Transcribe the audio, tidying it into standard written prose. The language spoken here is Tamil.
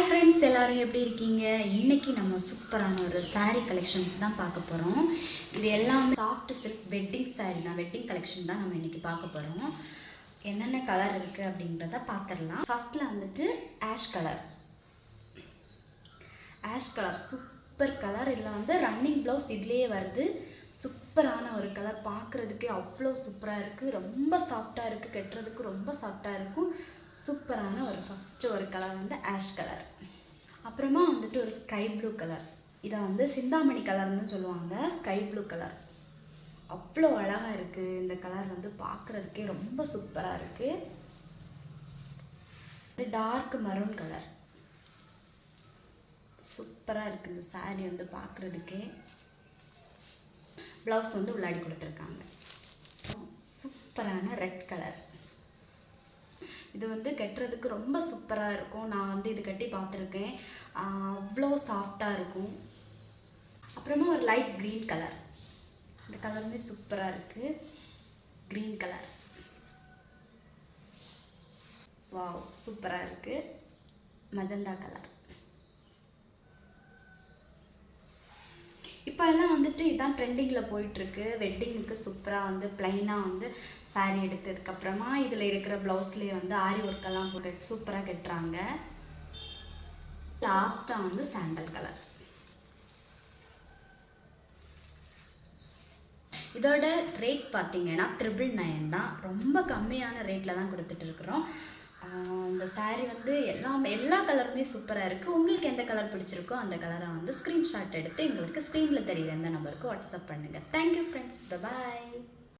ஹாய் ஃப்ரெண்ட்ஸ், எல்லோரும் எப்படி இருக்கீங்க? இன்றைக்கி நம்ம சூப்பரான ஒரு saree கலெக்ஷன் தான் பார்க்க போகிறோம். இது எல்லாமே சாஃப்ட் சில்க் வெட்டிங் saree தான். வெட்டிங் கலெக்ஷன் தான் நம்ம இன்றைக்கி பார்க்க போகிறோம். என்னென்ன கலர் இருக்குது அப்படின்றத பார்த்துடலாம். ஃபஸ்ட்டில் வந்துட்டு ஆஷ் கலர் சூப்பர் கலர். இதில் வந்து ரன்னிங் ப்ளவுஸ் இதுலேயே வருது. சூப்பரான ஒரு கலர், பார்க்குறதுக்கே அவ்வளோ சூப்பராக இருக்குது. ரொம்ப சாஃப்டாக இருக்குது, கட்டுறதுக்கு ரொம்ப சாஃப்டாக இருக்கும். சூப்பரான ஒரு ஃபஸ்ட்டு ஒரு கலர் வந்து ஆஷ் கலர். அப்புறமா வந்துட்டு ஒரு ஸ்கை ப்ளூ கலர். இதை வந்து சிந்தாமணி கலர்னு சொல்லுவாங்க. ஸ்கை ப்ளூ கலர் அவ்வளோ அழகாக இருக்குது. இந்த கலர் வந்து பார்க்குறதுக்கே ரொம்ப சூப்பராக இருக்குது. இது டார்க் மரூன் கலர். சூப்பராக இருக்குது இந்த saree வந்து பார்க்குறதுக்கே. ப்ளவுஸ் வந்து உள்ளாடி கொடுத்துருக்காங்க. சூப்பரான ரெட் கலர். இது வந்து கட்டுறதுக்கு ரொம்ப சூப்பராக இருக்கும். நான் வந்து இது கட்டி பார்த்துருக்கேன். அவ்வளோ சாஃப்டாக இருக்கும். அப்புறமா ஒரு லைட் க்ரீன் கலர். இந்த கலருமே சூப்பராக இருக்குது. க்ரீன் கலர் வாவ், சூப்பராக இருக்குது. Magenta colour. இப்போ எல்லாம் வந்துட்டு இதான் ட்ரெண்டிங்கில் போயிட்டுருக்கு. வெட்டிங்குக்கு சூப்பராக வந்து ப்ளைனாக வந்து saree எடுத்ததுக்கப்புறமா இதில் இருக்கிற ப்ளவுஸ்லேயே வந்து ஆரி ஒர்க்கெல்லாம் போட்டு சூப்பராக கட்டுறாங்க. லாஸ்ட்டாக வந்து சாண்டல் கலர். இதோட ரேட் பார்த்தீங்கன்னா 999 தான். ரொம்ப கம்மியான ரேட்டில் தான் கொடுத்துட்டு இருக்கிறோம். இந்த saree வந்து எல்லா கலருமே சூப்பராக இருக்குது. உங்களுக்கு எந்த கலர் பிடிச்சிருக்கோ அந்த கலரை வந்து ஸ்க்ரீன்ஷாட் எடுத்து எங்களுக்கு ஸ்க்ரீனில் தெரியுற எந்த நம்பருக்கு வாட்ஸ்அப் பண்ணுங்கள். தேங்க்யூ ஃப்ரெண்ட்ஸ், பாய்.